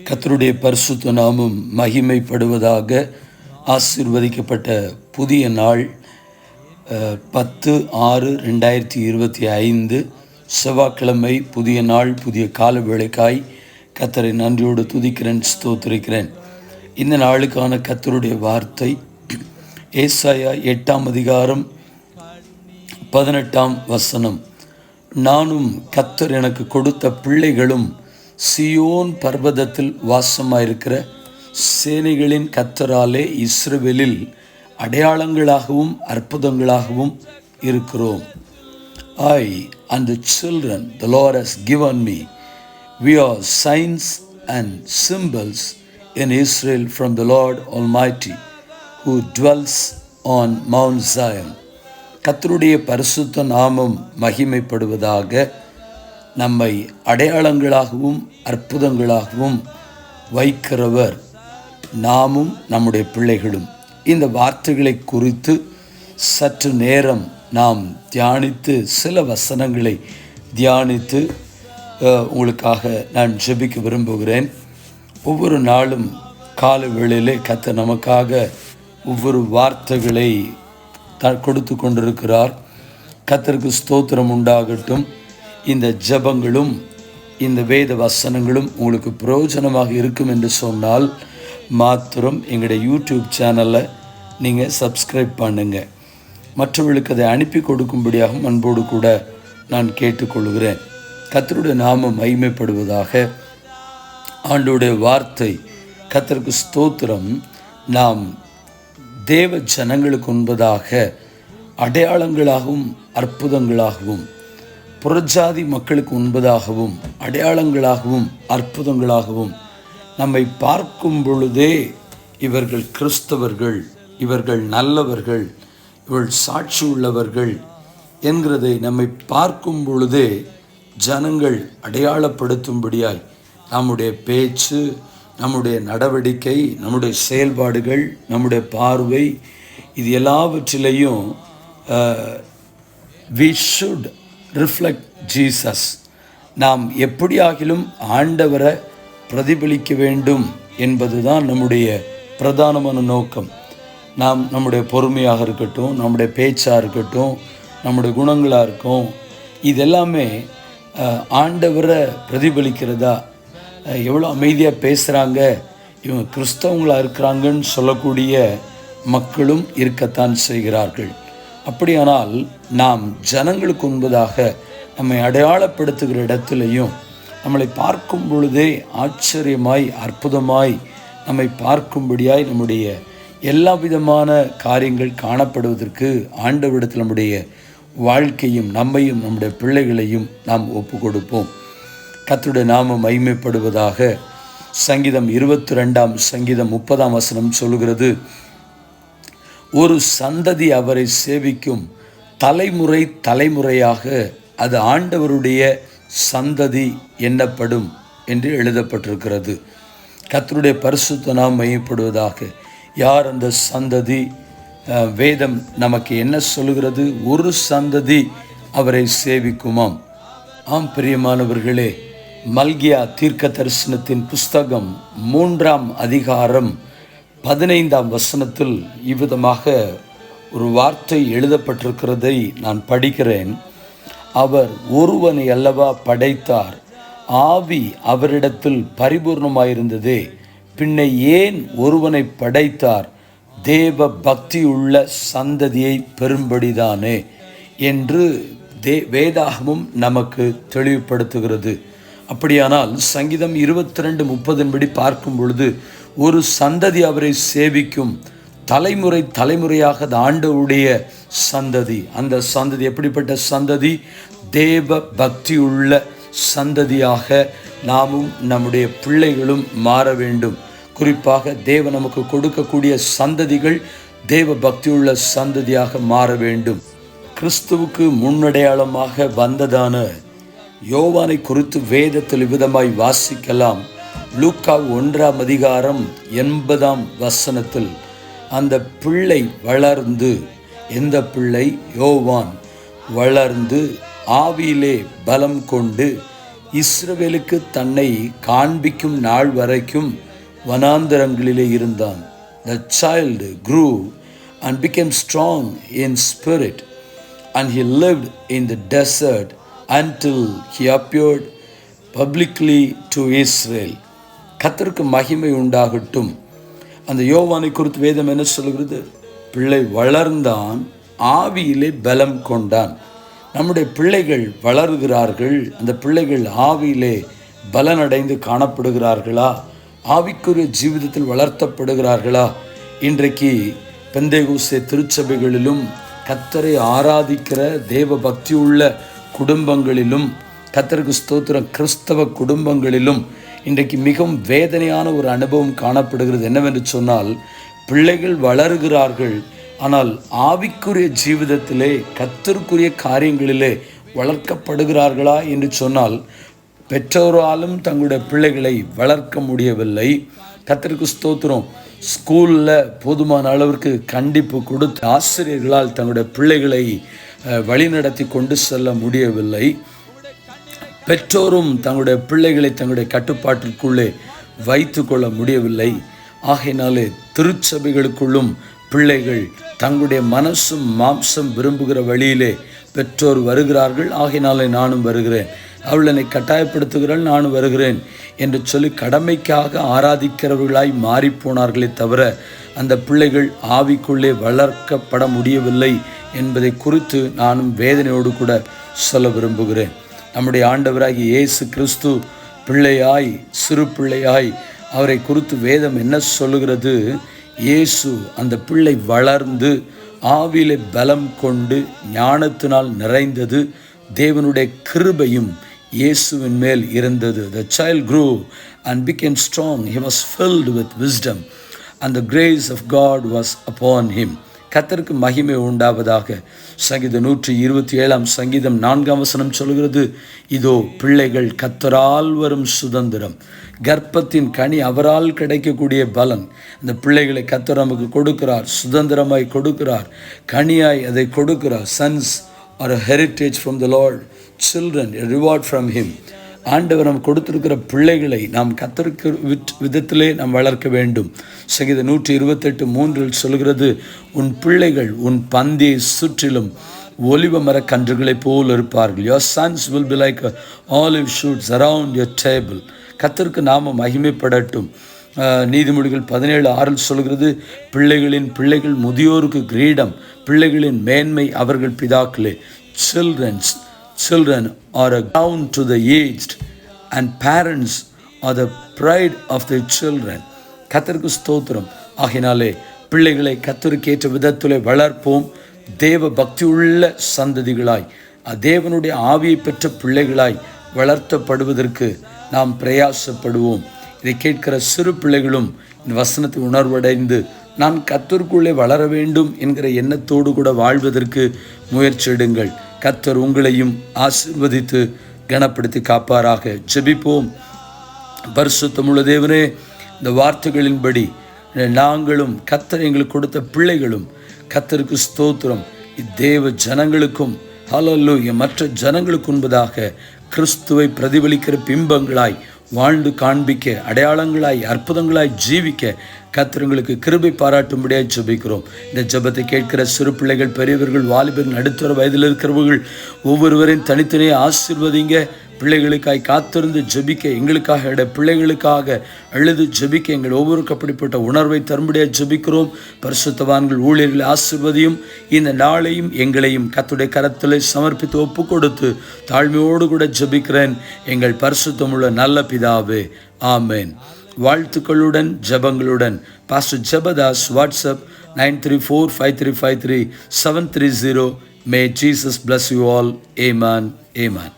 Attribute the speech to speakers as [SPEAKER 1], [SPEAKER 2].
[SPEAKER 1] கர்த்தருடைய பரிசுத்த நாமம் மகிமைப்படுவதாக. ஆசீர்வதிக்கப்பட்ட புதிய நாள் 10/6/2025 செவ்வாய்க்கிழமை. புதிய நாள், புதிய கால வேளைக்காய் கர்த்தரை நன்றியோடு துதிக்கிறேன், ஸ்தோத்திரிக்கிறேன். இந்த நாளுக்கான கர்த்தருடைய வார்த்தை ஏசாயா 8:18. நானும் கர்த்தர் எனக்கு கொடுத்த பிள்ளைகளும் சியோன் பர்வதத்தில் வாசமாயிருக்கிற சேனைகளின் கர்த்தராலே இஸ்ரவேலில் அடையாளங்களாகவும் அற்புதங்களாகவும் இருக்கிறோம். I and the children the Lord has given me, we are signs and symbols in Israel from the Lord Almighty who dwells on Mount Zion. கர்த்தருடைய பரிசுத்த நாமம் மகிமைப்படுவதாக. நம்மை அடையாளங்களாகவும் அற்புதங்களாகவும் வைக்கிறவர் நாமும் நம்முடைய பிள்ளைகளும். இந்த வார்த்தைகளை குறித்து சற்று நேரம் நாம் தியானித்து, சில வசனங்களை தியானித்து உங்களுக்காக நான் ஜெபிக்க விரும்புகிறேன். ஒவ்வொரு நாளும் கால வேளையிலே கர்த்தர் நமக்காக ஒவ்வொரு வார்த்தைகளை கொடுத்து கொண்டிருக்கிறார். கர்த்தருக்கு ஸ்தோத்திரம் உண்டாகட்டும். இந்த ஜெபங்களும் இந்த வேத வசனங்களும் உங்களுக்கு பிரயோஜனமாக இருக்கும் என்று சொன்னால் மாத்திரம் எங்களுடைய யூடியூப் சேனலை நீங்கள் சப்ஸ்கிரைப் பண்ணுங்கள். மற்றவர்களுக்கு அதை அனுப்பி கொடுக்கும்படியாக அன்போடு கூட நான் கேட்டுக்கொள்கிறேன். கர்த்தருடைய நாமம் மகிமைப்படுவதாக. ஆண்டவருடைய வார்த்தை, கர்த்தருக்கு ஸ்தோத்திரம், நாம் தேவ ஜனங்களுக்கு முன்பதாக அடையாளங்களாகவும் அற்புதங்களாகவும், புறஜாதி மக்களுக்கு முன்பதாகவும் அடையாளங்களாகவும் அற்புதங்களாகவும் நம்மை பார்க்கும் பொழுதே இவர்கள் கிறிஸ்தவர்கள், இவர்கள் நல்லவர்கள், இவர்கள் சாட்சி உள்ளவர்கள் என்கிறதை நம்மை பார்க்கும் பொழுதே ஜனங்கள் அடையாளப்படுத்தும்படியாய் நம்முடைய பேச்சு, நம்முடைய நடவடிக்கை, நம்முடைய செயல்பாடுகள், நம்முடைய பார்வை, இது எல்லாவற்றிலையும் we should reflect Jesus. நாம் எப்படியாகிலும் ஆண்டவரை பிரதிபலிக்க வேண்டும் என்பதுதான் நம்முடைய பிரதானமான நோக்கம். நாம் நம்முடைய பொறுமையாக இருக்கட்டும், நம்முடைய பேச்சாக இருக்கட்டும், நம்முடைய குணங்களாக இருக்கும், இதெல்லாமே ஆண்டவரை பிரதிபலிக்கிறதா? எவ்வளோ அமைதியாக பேசுகிறாங்க, இவங்க கிறிஸ்தவங்களாக இருக்கிறாங்கன்னு சொல்லக்கூடிய மக்களும் இருக்கத்தான் செய்கிறார்கள். அப்படியானால் நாம் ஜனங்களுக்கு முன்பதாக நம்மை அடையாளப்படுத்துகிற இடத்துலையும் நம்மளை பார்க்கும் பொழுதே ஆச்சரியமாய் அற்புதமாய் நம்மை பார்க்கும்படியாய் நம்முடைய எல்லா விதமான காரியங்கள் காணப்படுவதற்கு ஆண்டவரிடத்தில் நம்முடைய வாழ்க்கையும் நம்மையும் நம்முடைய பிள்ளைகளையும் நாம் ஒப்பு கொடுப்போம். கர்த்தருடைய நாமம் மகிமைப்படுவதாக. சங்கீதம் 22:30 சொல்லுகிறது, ஒரு சந்ததி அவரை சேவிக்கும், தலைமுறை தலைமுறையாக அது ஆண்டவருடைய சந்ததி எண்ணப்படும் என்று எழுதப்பட்டிருக்கிறது. கர்த்தருடைய பரிசுத்த நாமம் மகிமைப்படுவதாக. யார் அந்த சந்ததி? வேதம் நமக்கு என்ன சொல்லுகிறது? ஒரு சந்ததி அவரை சேவிக்குமாம். ஆம் பிரியமானவர்களே, மல்கியா தீர்க்க தரிசனத்தின் புஸ்தகம் 3:15 இவ்விதமாக ஒரு வார்த்தை எழுதப்பட்டிருக்கிறதை நான் படிக்கிறேன். அவர் ஒருவனை அல்லவா படைத்தார், ஆவி அவரிடத்தில் பரிபூர்ணமாயிருந்ததே, பின்ன ஏன் ஒருவனை படைத்தார், தேவ பக்தியுள்ள சந்ததியை பெரும்படிதானே என்று வேதாகமும் நமக்கு தெளிவுபடுத்துகிறது. அப்படியானால் சங்கீதம் 22:30 பார்க்கும் பொழுது, ஒரு சந்ததி அவரை சேவிக்கும், தலைமுறை தலைமுறையாக அது ஆண்டவருடைய சந்ததி. அந்த சந்ததி எப்படிப்பட்ட சந்ததி? தேவ பக்தியுள்ள சந்ததியாக நாமும் நம்முடைய பிள்ளைகளும் மாற வேண்டும். குறிப்பாக தேவன் நமக்கு கொடுக்கக்கூடிய சந்ததிகள் தேவ பக்தியுள்ள சந்ததியாக மாற வேண்டும். கிறிஸ்துவுக்கு முன்னடையாளமாக வந்ததான யோவானை குறித்து வேதத்தில் விதமாய் வாசிக்கலாம். லூக்கா 1:80 அந்த பிள்ளை வளர்ந்து, எந்த பிள்ளை? யோவான் வளர்ந்து ஆவியிலே பலம் கொண்டு இஸ்ரவேலுக்கு தன்னை காண்பிக்கும் நாள் வரைக்கும் வனாந்தரங்களிலே இருந்தான். The child grew and became strong in spirit, and he lived in the desert until he appeared publicly to Israel. கர்த்தருக்கு மகிமை உண்டாகட்டும். அந்த யோவானை குறித்து வேதம் என்ன சொல்கிறது? பிள்ளை வளர்ந்தான், ஆவியிலே பலம் கொண்டான். நம்முடைய பிள்ளைகள் வளர்கிறார்கள், அந்த பிள்ளைகள் ஆவியிலே பலனடைந்து காணப்படுகிறார்களா? ஆவிக்குரிய ஜீவிதத்தில் வளர்த்தப்படுகிறார்களா? இன்றைக்கு பெந்தேகோஸ்தே திருச்சபைகளிலும் கர்த்தரை ஆராதிக்கிற தேவ பக்தி உள்ள குடும்பங்களிலும், கர்த்தருக்கு ஸ்தோத்திரம், கிறிஸ்தவ குடும்பங்களிலும் இன்றைக்கு மிகவும் வேதனையான ஒரு அனுபவம் காணப்படுகிறது. என்னவென்று சொன்னால், பிள்ளைகள் வளர்கிறார்கள், ஆனால் ஆவிக்குரிய ஜீவிதத்திலே கர்த்தருக்குரிய காரியங்களிலே வளர்க்கப்படுகிறார்களா என்று சொன்னால், பெற்றோராலும் தங்களுடைய பிள்ளைகளை வளர்க்க முடியவில்லை. கர்த்தருக்கு ஸ்தோத்திரம், ஸ்கூலில் போதுமான அளவிற்கு கண்டிப்பு கொடுத்து ஆசிரியர்களால் தங்களுடைய பிள்ளைகளை வழிநடத்தி கொண்டு செல்ல முடியவில்லை. பெற்றோரும் தங்களுடைய பிள்ளைகளை தங்களுடைய கட்டுப்பாட்டிற்குள்ளே வைத்து கொள்ள முடியவில்லை. ஆகையினாலே திருச்சபைகளுக்குள்ளும் பிள்ளைகள் தங்களுடைய மனசும் மாம்சம் விரும்புகிற வழியிலே பெற்றோர் வருகிறார்கள். ஆகையினாலே நானும் வருகிறேன், அவள் என்னை கட்டாயப்படுத்துகிறாள், நானும் வருகிறேன் என்று சொல்லி கடமைக்காக ஆராதிக்கிறவர்களாய் மாறிப்போனார்களே தவிர அந்த பிள்ளைகள் ஆவிக்குள்ளே வளர்க்கப்பட முடியவில்லை என்பதை குறித்து நானும் வேதனையோடு கூட சொல்ல விரும்புகிறேன். நம்முடைய ஆண்டவராகிய இயேசு கிறிஸ்து பிள்ளையாய், சிறு பிள்ளையாய் அவரை குறித்து வேதம் என்ன சொல்லுகிறது? இயேசு அந்த பிள்ளை வளர்ந்து ஆவியிலே பலம் கொண்டு ஞானத்தினால் நிறைந்தது, தேவனுடைய கிருபையும் இயேசுவின் மேல் இருந்தது. The child grew and became strong. He was filled with wisdom and the grace of God was upon him. கர்த்தருக்கு மகிமை உண்டாவதாக. சங்கீதம் 127 சங்கீதம் 4 சொல்கிறது, இதோ பிள்ளைகள் கர்த்தரால் வரும் சுதந்திரம், கர்ப்பத்தின் கனி அவரால் கிடைக்கக்கூடிய பலன். அந்த பிள்ளைகளை கர்த்தர் நமக்கு கொடுக்கிறார், சுதந்திரமாய் கொடுக்கிறார், கனியாய் அதை கொடுக்கிறார். Sons R a heritage from the Lord, children a reward from him. ஆண்டவர் நாம் கொடுத்திருக்கிற பிள்ளைகளை நாம் கர்த்தருக்கு விதத்திலே நாம் வளர்க்க வேண்டும். சங்கீதம் 128:3 சொல்கிறது, உன் பிள்ளைகள் உன் பந்தியை சுற்றிலும் ஒலிவ மர கன்றுகளை போல் இருப்பார்கள். Your sons will be like olive shoots around your table. கர்த்தருக்கு நாம மகிமைப்படட்டும். நீதிமொழிகள் 17:6 சொல்கிறது, பிள்ளைகளின் பிள்ளைகள் முதியோருக்கு கிரீடம், பிள்ளைகளின் மேன்மை அவர்கள் பிதாக்களே. Children are a crown to the aged, and parents are the pride of their children. கர்த்தருக்கு ஸ்தோத்திரம். ஆகினாலே பிள்ளைகளை கர்த்தருக்கு ஏற்ற விதத்திலே வளர்ப்போம். தேவ பக்தி உள்ள சந்ததிகளாய், தேவனுடைய ஆவியை பெற்ற பிள்ளைகளாய் வளர்த்தப்படுவதற்கு நாம் பிரயாசப்படுவோம். இதை கேட்கிற சிறு பிள்ளைகளும் இந்த வசனத்தை உணர்வடைந்து நான் கர்த்தருக்குள்ளே வளர வேண்டும் என்கிற எண்ணத்தோடு கூட வாழ்வதற்கு முயற்சிடுங்கள். கர்த்தர் உங்களையும் ஆசீர்வதித்து கனப்படுத்தி காப்பாராக. ஜெபிப்போம். பரிசுத்தமுள்ள தேவனே, இந்த வார்த்தைகளின்படி நாங்களும் கர்த்தர் எங்களுக்கு கொடுத்த பிள்ளைகளும் கர்த்தருக்கு ஸ்தோத்திரம், இத்தேவ ஜனங்களுக்கும் ஹல்லேலூயா மற்ற ஜனங்களுக்கு முன்பதாக கிறிஸ்துவை பிரதிபலிக்கிற பிம்பங்களாய் வாழ்ந்து காண்பிக்க, அடையாளங்களாய் அற்புதங்களாய் ஜீவிக்க கர்த்தருக்கு கிருபை பாராட்டும்படியாக ஜெபிக்கிறோம். இந்த ஜெபத்தை கேட்கிற சிறு பிள்ளைகள், பெரியவர்கள், வாலிபர்கள், நடுத்தர வயதில் இருக்கிறவர்கள் ஒவ்வொருவரையும் தனித்தனியே ஆசீர்வதிங்க. பிள்ளைகளுக்காய் காத்திருந்து ஜெபிக்க, எங்களுக்காக பிள்ளைகளுக்காக அழுது ஜெபிக்க எங்கள் ஒவ்வொருக்கு அப்படிப்பட்ட உணர்வை தரும்படியாக ஜெபிக்கிறோம். பரிசுத்தவான்கள் ஊழியர்களை ஆசீர்வதியும். இந்த நாளையும் எங்களையும் கர்த்தருடைய கரத்திலே சமர்ப்பித்து ஒப்பு கொடுத்து தாழ்மையோடு கூட ஜெபிக்கிறேன் எங்கள் பரிசுத்தமுள்ள நல்ல பிதாவே, ஆமேன். வாழ்த்துக்களுடன் ஜெபங்களுடன் pastor Jebadas. WhatsApp 9345353730. May Jesus bless you all. Amen. Amen.